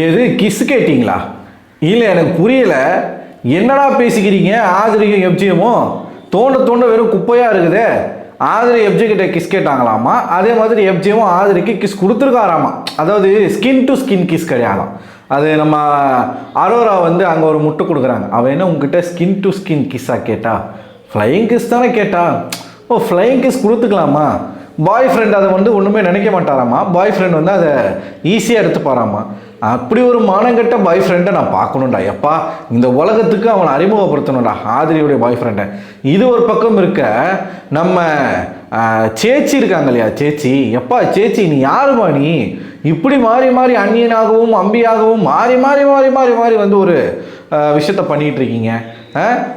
எது கிஸ் கேட்டிங்களா? இல்லை எனக்கு புரியல. என்னடா பேசிக்கிறீங்க? ஆதிரியும் எப்ஜிஎமும் தோண்ட தோண்ட வெறும் குப்பையாக இருக்குதே. ஆதிரி எப்ஜி கிட்ட கிஸ் கேட்டாங்களாமா, அதே மாதிரி எப்ஜியும் ஆதிரிக்கு கிஸ் கொடுத்துருக்காராமா. அதாவது ஸ்கின் டு ஸ்கின் கிஸ் கிடையாதாம். அது நம்ம அரோரா வந்து அங்கே ஒரு முட்டு கொடுக்குறாங்க. அவன் என்ன உங்ககிட்ட ஸ்கின் டு ஸ்கின் கிஸ்ஸாக கேட்டா? ஃப்ளையிங் கிஸ் தானே கேட்டா? ஓ, ஃப்ளையிங் கிஸ் கொடுத்துக்கலாமா? பாய் ஃப்ரெண்ட் அதை வந்து ஒன்றுமே நினைக்க மாட்டாராமா. பாய் ஃப்ரெண்ட் வந்து அதை ஈஸியாக எடுத்துப்பாராமா. அப்படி ஒரு மானங்கட்ட பாய் ஃப்ரெண்டை நான் பார்க்கணும்டா. எப்பா, இந்த உலகத்துக்கு அவனை அறிமுகப்படுத்தணும்டா, ஆதிரியுடைய பாய் ஃப்ரெண்டை. இது ஒரு பக்கம் இருக்க, நம்ம சேச்சி இருக்காங்க இல்லையா, சேச்சி. எப்பா சேச்சி, நீ யாருமா? நீ இப்படி மாறி மாறி அந்நியனாகவும் அம்பியாகவும் மாறி மாறி மாறி மாறி மாறி வந்து ஒரு விஷயத்த பண்ணிகிட்டு இருக்கீங்க.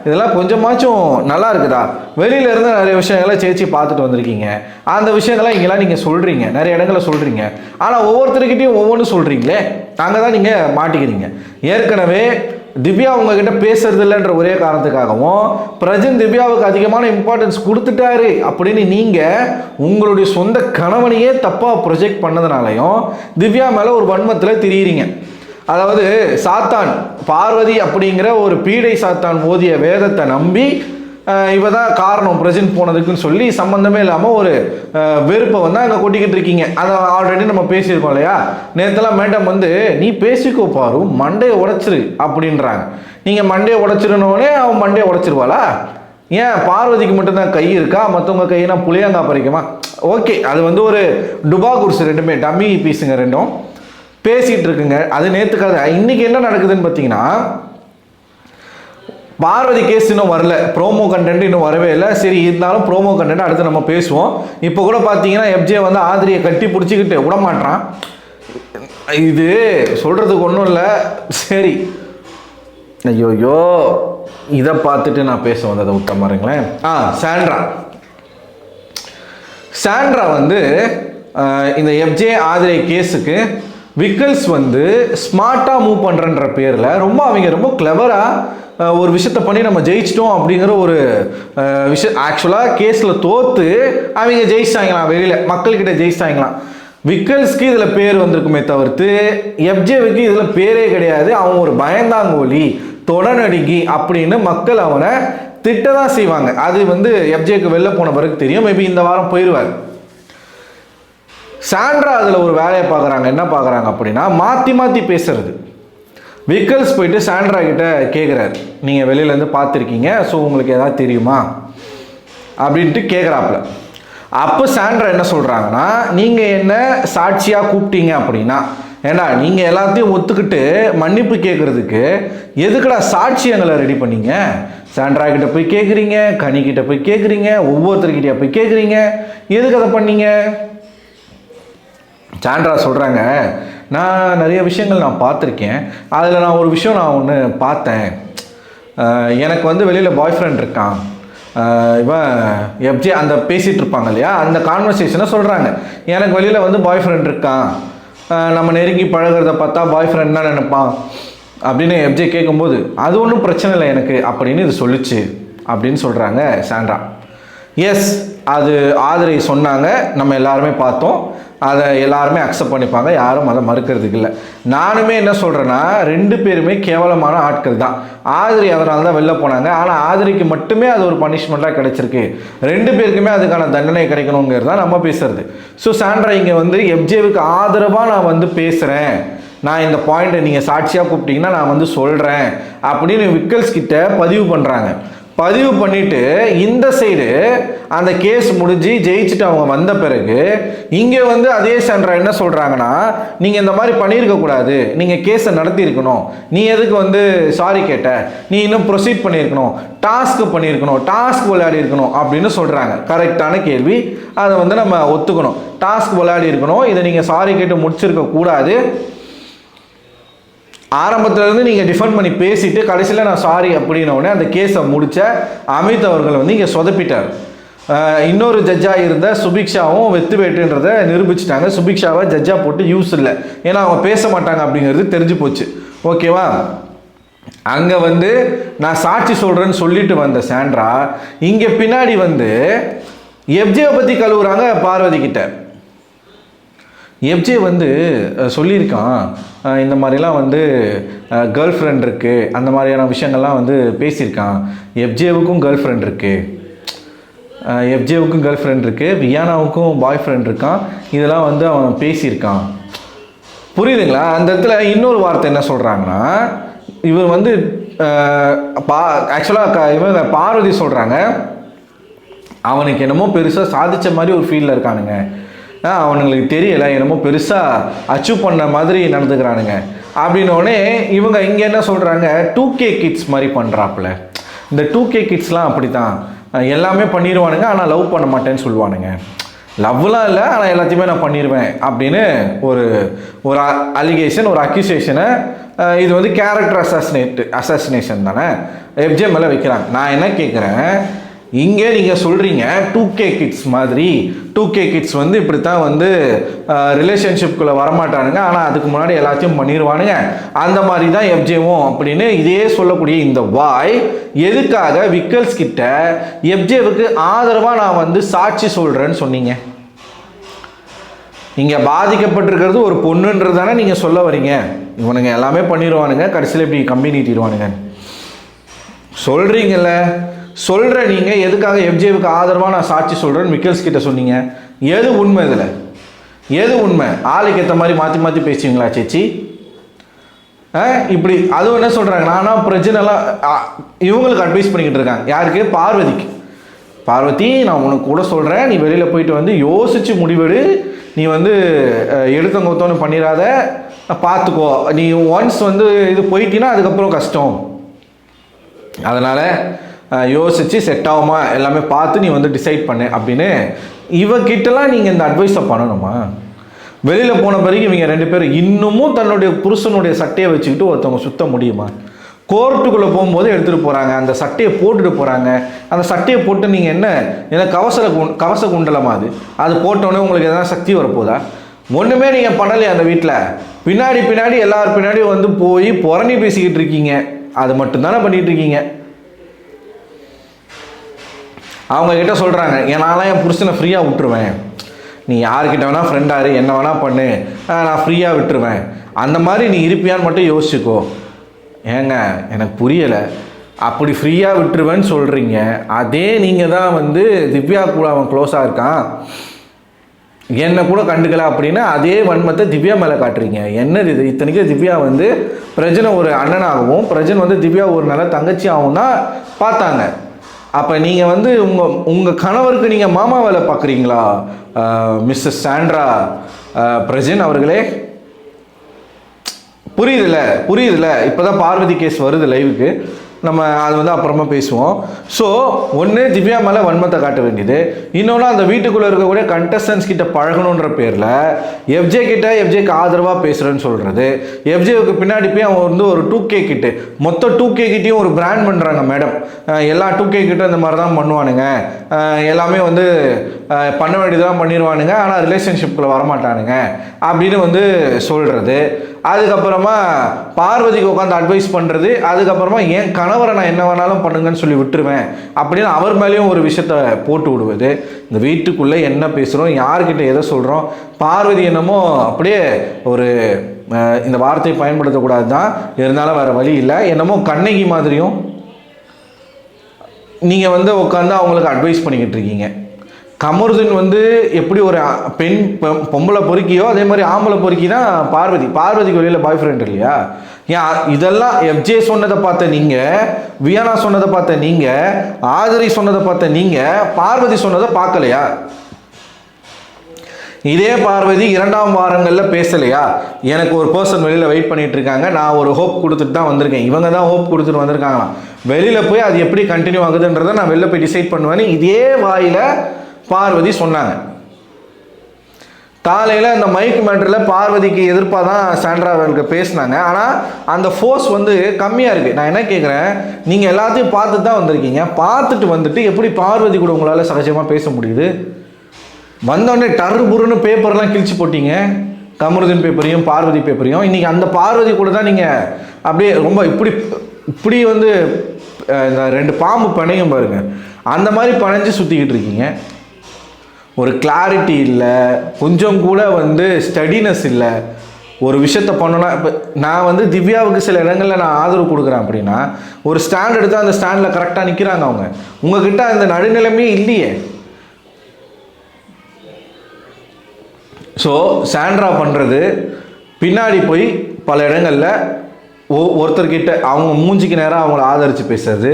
இதெல்லாம் கொஞ்சமாச்சும் நல்லா இருக்குதா? வெளியில இருந்து நிறைய விஷயங்களை சேச்சி பார்த்துட்டு வந்திருக்கீங்க. அந்த விஷயங்கள்லாம் இங்கெல்லாம் நீங்கள் சொல்கிறீங்க, நிறைய இடங்களை சொல்கிறீங்க. ஆனால் ஒவ்வொருத்தருக்கிட்டையும் ஒவ்வொன்றும் சொல்கிறீங்களே, அங்கே தான் நீங்கள் மாட்டிக்கிறீங்க. ஏற்கனவே திவ்யா உங்ககிட்ட பேசுறது இல்லைன்ற ஒரே காரணத்துக்காகவும் பிரஜன் திவ்யாவுக்கு அதிகமான இம்பார்ட்டன்ஸ் கொடுத்துட்டாரு அப்படின்னு நீங்கள் உங்களுடைய சொந்த கணவனையே தப்பாக ப்ரொஜெக்ட் பண்ணதுனாலையும் திவ்யா மேலே ஒரு வன்மத்தில் திரியிறீங்க. அதாவது சாத்தான் பார்வதி அப்படிங்கிற ஒரு பீடை சாத்தான் ஓதிய வேதத்தை நம்பி இவ தான் காரணம் பிரஜன் போனதுக்குன்னு சொல்லி சம்மந்தமே இல்லாமல் ஒரு வெறுப்பை வந்து அங்கே கொட்டிக்கிட்டு இருக்கீங்க. அதை ஆல்ரெடி நம்ம பேசியிருக்கோம் இல்லையா? நேற்றுலாம் மேடம் வந்து நீ பேசிக்கோ பாரு, மண்டையை உடைச்சிரு அப்படின்றாங்க. நீங்கள் மண்டையை உடைச்சிருனோடனே அவன் மண்டையை உடைச்சிருவாளா? ஏன் பார்வதிக்கு மட்டும்தான் கை இருக்கா, மற்றவங்க கையினா புளியங்கா பறிக்குமா? ஓகே, அது வந்து ஒரு டுபா குர்ஸ், ரெண்டுமே டம்மி பீஸுங்க, ரெண்டும் பேசிகிட்டு இருக்குங்க. அது நேற்றுக்காக. இன்னைக்கு என்ன நடக்குதுன்னு பார்த்தீங்கன்னா, பார்வதி கேஸ் இன்னும் வரல, ப்ரோமோ கண்டென்ட் இன்னும் வரவே இல்லை. சரி, இருந்தாலும் ப்ரோமோ கண்டென்ட் அடுத்து நம்ம பேசுவோம். இப்போ கூட பார்த்தீங்கன்னா எப்ஜே வந்து ஆதிரியை கட்டி பிடிச்சிக்கிட்டு விட மாட்டான். இது சொல்கிறதுக்கு ஒன்றும் இல்லை. சரி, ஐயோயோ, இதை பார்த்துட்டு நான் பேச வந்ததை விட்ட பாருங்களேன். சாண்ட்ரா வந்து இந்த எப்ஜே ஆதிரை கேஸுக்கு விக்கல்ஸ் வந்து ஸ்மார்ட்டாக மூவ் பண்ணுறன்ற பேரில் அவங்க ரொம்ப கிளவராக ஒரு விஷயத்தை பண்ணி நம்ம ஜெயிச்சிட்டோம் அப்படிங்கிற ஒரு விஷயம். ஆக்சுவலாக கேஸில் தோற்று அவங்க ஜெயிச்சிட்டாங்களாம், வெளியில் மக்கள்கிட்ட ஜெயிச்சிட்டாங்களாம். விக்கல்ஸ்க்கு இதில் பேர் வந்திருக்குமே தவிர்த்து எப்ஜேவுக்கு இதில் பேரே கிடையாது. அவன் ஒரு பயந்தாங்கோலி, தொடநடுங்கி அப்படின்னு மக்கள் அவனை திட்ட தான் செய்வாங்க. அது வந்து எப்ஜேக்கு வெளில போன பிறகு தெரியும். மேபி இந்த வாரம் போயிடுவார். சாண்ட்ரா அதில் ஒரு வேலையை பார்க்குறாங்க. என்ன பார்க்குறாங்க அப்படின்னா, மாற்றி மாற்றி பேசுறது. விக்கல்ஸ் போயிட்டு சாண்ட்ரா கிட்ட கேட்குறாரு, நீங்கள் வெளியிலேருந்து பார்த்துருக்கீங்க, ஸோ உங்களுக்கு எதாவது தெரியுமா அப்படின்ட்டு கேட்குறாப்புல. அப்போ சாண்ட்ரா என்ன சொல்கிறாங்கன்னா, நீங்கள் என்ன சாட்சியாக கூப்பிட்டீங்க அப்படின்னா, ஏண்டா நீங்கள் எல்லாத்தையும் ஒத்துக்கிட்டு மன்னிப்பு கேட்குறதுக்கு எதுக்குடா சாட்சியங்களை ரெடி பண்ணீங்க? சாண்ட்ரா கிட்ட போய் கேட்குறீங்க, கனிக்கிட்ட போய் கேட்குறீங்க, ஒவ்வொருத்தர்கிட்டயா போய் கேட்குறீங்க, எதுக்கு அதை பண்ணீங்க? சாண்ட்ரா சொல்கிறாங்க, நான் நிறைய விஷயங்கள் நான் பார்த்துருக்கேன். அதில் நான் ஒரு விஷயம் நான் ஒன்று பார்த்தேன். எனக்கு வந்து வெளியில் பாய் ஃப்ரெண்ட் இருக்கான். இவன் எப்ஜே அந்த பேசிகிட்டு இருப்பாங்க இல்லையா, அந்த கான்வர்சேஷனை சொல்கிறாங்க. எனக்கு வெளியில் வந்து பாய் ஃப்ரெண்ட் இருக்கான், நம்ம நெருங்கி பழகிறத பார்த்தா பாய் ஃப்ரெண்ட் தான் நினைப்பான் அப்படின்னு எப்ஜே கேட்கும்போது, அது ஒன்றும் பிரச்சனை இல்லை எனக்கு அப்படின்னு இது சொல்லிச்சு அப்படின்னு சொல்கிறாங்க சாண்ட்ரா. எஸ், அது ஆதிரை சொன்னாங்க, நம்ம எல்லாருமே பார்த்தோம், அதை எல்லாருமே அக்செப்ட் பண்ணிப்பாங்க, யாரும் அதை மறுக்கிறதுக்கு இல்லை. நானுமே என்ன சொல்கிறேன்னா, ரெண்டு பேருமே கேவலமான ஆட்கள் தான். ஆதிரி அதனால தான் வெளில போனாங்க. ஆனால் ஆதிரிக்கு மட்டுமே அது ஒரு பனிஷ்மெண்ட்டாக கிடைச்சிருக்கு. ரெண்டு பேருக்குமே அதுக்கான தண்டனை கிடைக்கணுங்கிறது தான் நம்ம பேசுறது. ஸோ சாண்ட்ரா இங்கே வந்து எப்ஜேவுக்கு ஆதரவாக நான் வந்து பேசுகிறேன், நான் இந்த பாயிண்ட்டை நீங்கள் சாட்சியாக கூப்பிட்டீங்கன்னா நான் வந்து சொல்கிறேன் அப்படின்னு விக்கல்ஸ் கிட்ட பதிவு பண்ணுறாங்க. பதிவு பண்ணிவிட்டு இந்த சைடு அந்த கேஸ் முடிஞ்சு ஜெயிச்சுட்டு அவங்க வந்த பிறகு இங்கே வந்து அதே சாண்ட்ரா என்ன சொல்கிறாங்கன்னா, நீங்கள் இந்த மாதிரி பண்ணியிருக்கக்கூடாது, நீங்கள் கேஸை நடத்தியிருக்கணும், நீ எதுக்கு வந்து சாரி கேட்ட, நீ இன்னும் ப்ரொசீட் பண்ணியிருக்கணும், டாஸ்க்கு பண்ணியிருக்கணும், டாஸ்க் விளையாடி இருக்கணும் அப்படின்னு சொல்கிறாங்க. கரெக்டான கேள்வி, அதை வந்து நம்ம ஒத்துக்கணும். டாஸ்க் விளையாடி இருக்கணும், இதை நீங்கள் சாரி கேட்டு முடிச்சிருக்கக்கூடாது. ஆரம்பத்திலேருந்து நீங்கள் டிஃபெண்ட் பண்ணி பேசிட்டு கடைசியில் நான் சாரி அப்படின்னோடனே அந்த கேஸை முடித்த அமித் அவர்கள் வந்து இங்கே சொதப்பிட்டார். இன்னொரு ஜட்ஜாக இருந்த சுபிக்ஷாவும் வெத்து வேட்டுன்றதை நிரூபிச்சிட்டாங்க. சுபிக்ஷாவை ஜட்ஜாக போட்டு யூஸ் இல்லை, ஏன்னா அவங்க பேச மாட்டாங்க அப்படிங்கிறது தெரிஞ்சு போச்சு. ஓகேவா? அங்கே வந்து நான் சாட்சி சொல்கிறேன்னு சொல்லிட்டு வந்த சாண்ட்ரா இங்கே பின்னாடி வந்து எப்ஜேவை பற்றி கழுவுறாங்க பார்வதி கிட்ட. எஃப்ஜே வந்து சொல்லியிருக்கான், இந்த மாதிரிலாம் வந்து கேர்ள் ஃப்ரெண்ட் இருக்குது, அந்த மாதிரியான விஷயங்கள்லாம் வந்து பேசியிருக்கான். எஃப்ஜேவுக்கும் கேர்ள் ஃப்ரெண்ட் இருக்குது, எஃப்ஜேவுக்கும் கேர்ள் ஃப்ரெண்ட் இருக்குது, வியானாவுக்கும் பாய் ஃப்ரெண்ட் இருக்கான், இதெல்லாம் வந்து அவன் பேசியிருக்கான். புரியுதுங்களா? அந்த இடத்துல இன்னொரு வார்த்தை என்ன சொல்கிறாங்கன்னா, இவர் வந்து ஆக்சுவலாக இவங்க பார்வதி சொல்கிறாங்க, அவனுக்கு என்னமோ பெருசாக சாதித்த மாதிரி ஒரு ஃபீலில் இருக்கானுங்க, அவனுங்களுக்கு தெரியலை, என்னமோ பெருசாக அச்சீவ் பண்ண மாதிரி நடந்துக்கிறானுங்க அப்படின்னோடனே இவங்க இங்கே என்ன சொல்கிறாங்க, 2K கிட்ஸ் மாதிரி பண்ணுறாப்புல. இந்த 2K கிட்ஸ்லாம் அப்படி தான், எல்லாமே பண்ணிடுவானுங்க, ஆனால் லவ் பண்ண மாட்டேன்னு சொல்லுவானுங்க. லவ்லாம் இல்லை, ஆனால் எல்லாத்தையுமே நான் பண்ணிடுவேன் அப்படின்னு ஒரு ஒரு அலிகேஷன், ஒரு அக்யூசேஷனை, இது வந்து கேரக்டர் அசாசினேஷன் தானே எஃப்ஜே மேலே வைக்கிறாங்க. நான் என்ன கேட்குறேன், இங்கே நீங்கள் சொல்கிறீங்க 2K கிட்ஸ் மாதிரி, 2K கிட்ஸ் வந்து இப்படி தான் வந்து ரிலேஷன்ஷிப்குள்ளே வரமாட்டானுங்க, ஆனால் அதுக்கு முன்னாடி எல்லாத்தையும் பண்ணிடுவானுங்க, அந்த மாதிரி தான் எஃப்ஜேவும் அப்படின்னு இதே சொல்லக்கூடிய இந்த வாய் எதுக்காக விக்கல்ஸ் கிட்ட எஃப்ஜேவுக்கு ஆதரவாக நான் வந்து சாட்சி சொல்கிறேன்னு சொன்னீங்க? இங்கே பாதிக்கப்பட்டிருக்கிறது ஒரு பொண்ணுன்றது தானே நீங்கள் சொல்ல வரீங்க. இவனுங்க எல்லாமே பண்ணிடுவானுங்க, கடைசியில் இப்படி கம்பி நீட்டிடுவானுங்க சொல்கிறீங்கல்ல. சொல்கிற நீங்கள் எதுக்காக எஃப்ஜேவுக்கு ஆதரவாக நான் சாட்சி சொல்கிறேன்னு விக்கல்ஸ் கிட்ட சொன்னீங்க? எது உண்மை? இதில் எது உண்மை? ஆளுக்கு ஏற்ற மாதிரி மாற்றி மாற்றி பேசுவீங்களா சேச்சி? இப்படி அதுவும் என்ன சொல்கிறாங்க, நானா பிரச்சனைலாம் இவங்களுக்கு அட்வைஸ் பண்ணிக்கிட்டு இருக்காங்க. யாருக்கு? பார்வதிக்கு. பார்வதி, நான் உனக்கு கூட சொல்கிறேன், நீ வெளியில் போயிட்டு வந்து யோசித்து முடிவெடு, நீ வந்து எடுத்தங்கொத்தோன்னு பண்ணிடாத, பார்த்துக்கோ, நீ ஒன்ஸ் வந்து இது போயிட்டீங்கன்னா அதுக்கப்புறம் கஷ்டம், அதனால் யோசித்து செட் ஆகுமா எல்லாமே பார்த்து நீ வந்து டிசைட் பண்ணு அப்படின்னு இவகிட்டலாம் நீங்கள் இந்த அட்வைஸை பண்ணணுமா? வெளியில் போன பிறகு இவங்க 2 பேரும் இன்னமும் தன்னுடைய புருஷனுடைய சட்டையை வச்சுக்கிட்டு ஒருத்தவங்க சுத்த முடியுமா? கோர்ட்டுக்குள்ளே போகும்போது எடுத்துகிட்டு போகிறாங்க, அந்த சட்டையை போட்டுட்டு போகிறாங்க. அந்த சட்டையை போட்டு நீங்கள் என்ன கவச குண்டலமா அது போட்டோன்னே உங்களுக்கு எதனா சக்தி வரப்போதா? ஒன்றுமே நீங்கள் பண்ணலையே அந்த வீட்டில். பின்னாடி எல்லார் பின்னாடி வந்து போய் புறணி பேசிக்கிட்டு இருக்கீங்க, அது மட்டும்தானே பண்ணிகிட்டு இருக்கீங்க. அவங்க கிட்ட சொல்கிறாங்க, என்னால் என் புருஷனை ஃப்ரீயாக விட்டுருவேன், நீ யார்கிட்ட வேணால் ஃப்ரெண்டாரு, என்ன வேணால் பண்ணு, நான் ஃப்ரீயாக விட்டுருவேன், அந்த மாதிரி நீ இருப்பியான்னு மட்டும் யோசிச்சுக்கோ. ஏங்க எனக்கு புரியலை, அப்படி ஃப்ரீயாக விட்டுருவேன்னு சொல்கிறீங்க, அதே நீங்கள் தான் வந்து திவ்யா கூட அவன் க்ளோஸாக இருக்கான், என்னை கூட கண்டுக்கல அப்படின்னா அதே வன்மத்தை திவ்யா மேலே காட்டுறீங்க. என்னது இது? இத்தனைக்கு திவ்யா வந்து பிரஜனை ஒரு அண்ணனாகவும் பிரஜன் வந்து திவ்யா ஒரு நல்ல தங்கச்சியாகவும் தான் பார்த்தாங்க. அப்போ நீங்கள் வந்து உங்கள் கணவருக்கு நீங்கள் மாமா வேலை பார்க்குறீங்களா மிஸ்ஸஸ் சாண்ட்ரா பிரஜன் அவர்களே? புரியுதுல்ல. இப்போ தான் பார்வதி கேஸ் வருது லைவுக்கு, நம்ம அது வந்து அப்புறமா பேசுவோம். ஸோ ஒன்று திவ்யா மேலே வன்மத்தை காட்ட வேண்டியது, இன்னொன்று அந்த வீட்டுக்குள்ளே இருக்கக்கூடிய கண்டஸ்டன்ஸ் கிட்ட பழகணுன்ற பேரில் எஃப்ஜேக்கு ஆதரவாக பேசுகிறேன்னு சொல்கிறது. எஃப்ஜேவுக்கு பின்னாடி போய் அவன் வந்து ஒரு 2K கிட்டு, மொத்தம் 2K கிட்டையும் ஒரு பிராண்ட் பண்ணுறாங்க மேடம், எல்லா 2K கிட்ட இந்த மாதிரி தான் பண்ணுவானுங்க, எல்லாமே வந்து பண்ண வேண்டியதெல்லாம் பண்ணிடுவானுங்க, ஆனால் ரிலேஷன்ஷிப்பில் வரமாட்டானுங்க அப்படின்னு வந்து சொல்கிறது. அதுக்கப்புறமா பார்வதிக்கு உட்காந்து அட்வைஸ் பண்ணுறது. அதுக்கப்புறமா என் கணவரை நான் என்ன வேணாலும் பண்ணுங்கன்னு சொல்லி விட்டுருவேன் அப்படின்னு அவர் மேலேயும் ஒரு விஷயத்த போட்டு விடுவது. இந்த வீட்டுக்குள்ளே என்ன பேசுகிறோம், யார்கிட்ட எதை சொல்கிறோம், பார்வதி என்னமோ அப்படியே ஒரு இந்த வார்த்தையை பயன்படுத்தக்கூடாது தான், இருந்தாலும் வேறு வழி இல்லை, என்னமோ கண்ணகி மாதிரியும் நீங்கள் வந்து உட்காந்து அவங்களுக்கு அட்வைஸ் பண்ணிக்கிட்டு இருக்கீங்க. கமருதீன் வந்து எப்படி ஒரு பொம்பளை பொறுக்கியோ அதே மாதிரி ஆம்பளை பொறுக்கி தான் பார்வதிக்கு வெளியில் பாய் ஃப்ரெண்ட் இல்லையா? ஏன் இதெல்லாம் எஃப்ஜே சொன்னதை பார்த்த நீங்கள், வியானா சொன்னதை பார்த்த நீங்கள், ஆதரி சொன்னதை பார்த்த நீங்கள், பார்வதி சொன்னதை பார்க்கலையா? இதே பார்வதி 2ஆம் வாரங்களில் பேசலையா? எனக்கு ஒரு பர்சன் வெளியில் வெயிட் பண்ணிட்டு இருக்காங்க, நான் ஒரு ஹோப் கொடுத்துட்டு தான் வந்திருக்கேன், இவங்க தான் ஹோப் கொடுத்துட்டு வந்திருக்காங்களாம், வெளியில் போய் அது எப்படி கண்டினியூ ஆகுதுன்றதை நான் வெளில போய் டிசைட் பண்ணுவேன்னு இதே வாயில் பார்வதி சொன்னாங்க. காலையில் அந்த மைக் மேட்டரில் பார்வதிக்கு எதிர்ப்பாக தான் சாண்ட்ரா அவர்களுக்கு பேசினாங்க. ஆனால் அந்த ஃபோர்ஸ் வந்து கம்மியாக இருக்குது. நான் என்ன கேட்குறேன், நீங்கள் எல்லாத்தையும் பார்த்துட்டு தான் வந்திருக்கீங்க, பார்த்துட்டு வந்துட்டு எப்படி பார்வதி கூட உங்களால் சகஜமாக பேச முடியுது? வந்தோடனே டர்ரு புருன்னு பேப்பர்லாம் கிழிச்சு போட்டீங்க, கமருதீன் பேப்பரையும் பார்வதி பேப்பரையும். இன்றைக்கி அந்த பார்வதி கூட தான் நீங்கள் அப்படியே ரொம்ப இப்படி வந்து இந்த 2 பாம்பு பணையும் பாருங்கள், அந்த மாதிரி பணைஞ்சு சுற்றிக்கிட்டு இருக்கீங்க. ஒரு கிளாரிட்டி இல்லை, கொஞ்சம் கூட வந்து ஸ்டடினஸ் இல்லை. ஒரு விஷயத்த பண்ணணும்னா இப்போ நான் வந்து திவ்யாவுக்கு சில இடங்களில் நான் ஆதரவு கொடுக்குறேன் அப்படின்னா ஒரு ஸ்டாண்ட் எடுத்து அந்த ஸ்டாண்டில் கரெக்டாக நிற்கிறாங்க அவங்க. உங்ககிட்ட அந்த நடுநிலைமே இல்லையே. ஸோ சாண்ட்ரா பண்ணுறது பின்னாடி போய் பல இடங்களில் ஒருத்தர்கிட்ட அவங்க மூஞ்சிக்கு நேராக அவங்கள ஆதரித்து பேசுறது,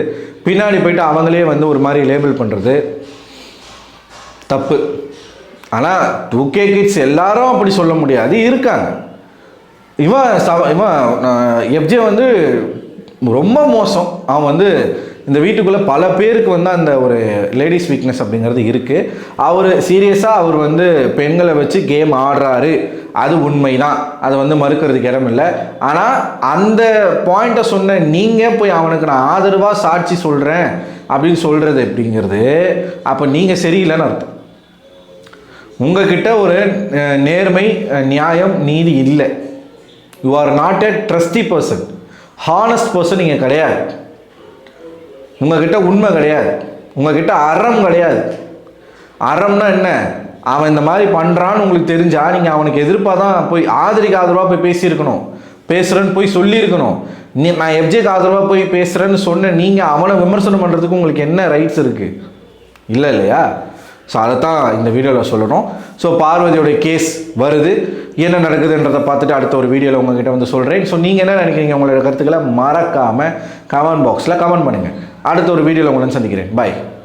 பின்னாடி போயிட்டு அவங்களே வந்து ஒரு மாதிரி லேபிள் பண்ணுறது தப்பு. ஆனால் 2K கிட்ஸ் எல்லாரும் அப்படி சொல்ல முடியாது, இருக்காங்க. இவன் எஃப்ஜே வந்து ரொம்ப மோசம். அவன் வந்து இந்த வீட்டுக்குள்ளே பல பேருக்கு வந்து அந்த ஒரு லேடிஸ் வீக்னஸ் அப்படிங்கிறது இருக்குது. அவர் சீரியஸாக அவர் வந்து பெண்களை வச்சு கேம் ஆடுறாரு, அது உண்மைதான், அதை வந்து மறுக்கிறதுக்கு இடம் இல்லை. ஆனால் அந்த பாயிண்ட்டை சொன்ன நீங்கள் போய் அவனுக்கு நான் ஆதரவாக சாட்சி சொல்கிறேன் அப்படின்னு சொல்கிறது எப்படிங்கிறது அப்போ நீங்கள் சரியில்லைன்னு அர்த்தம். உங்ககிட்ட ஒரு நேர்மை, நியாயம், நீதி இல்லை. You are not a trustee person, honest person நீங்கள் கிடையாது. உங்ககிட்ட உண்மை கிடையாது, உங்ககிட்ட அறம் கிடையாது. அறம்னா என்ன? அவன் இந்த மாதிரி பண்ணுறான்னு உங்களுக்கு தெரிஞ்சா நீங்கள் அவனுக்கு எதிர்ப்பாக தான் போய் ஆதரவாக போய் பேசியிருக்கணும், பேசுகிறேன்னு போய் சொல்லியிருக்கணும். நான் எஃப்ஜேக்கு ஆதரவாக போய் பேசுகிறேன்னு சொன்னேன், நீங்கள் அவனை விமர்சனம் பண்ணுறதுக்கு உங்களுக்கு என்ன ரைட்ஸ் இருக்குது? இல்லை இல்லையா? ஸோ அதை தான் இந்த வீடியோவில் சொல்லணும். ஸோ பார்வதியோடைய கேஸ் வருது, என்ன நடக்குதுன்றதை பார்த்துட்டு அடுத்த ஒரு வீடியோவில் உங்ககிட்ட வந்து சொல்கிறேன். ஸோ நீங்கள் என்ன நினைக்கிறீங்க? உங்களோட கருத்துக்களை மறக்காமல் கமெண்ட் பாக்ஸில் கமெண்ட் பண்ணுங்கள். அடுத்த ஒரு வீடியோவில் உங்களை சந்திக்கிறேன். பாய்.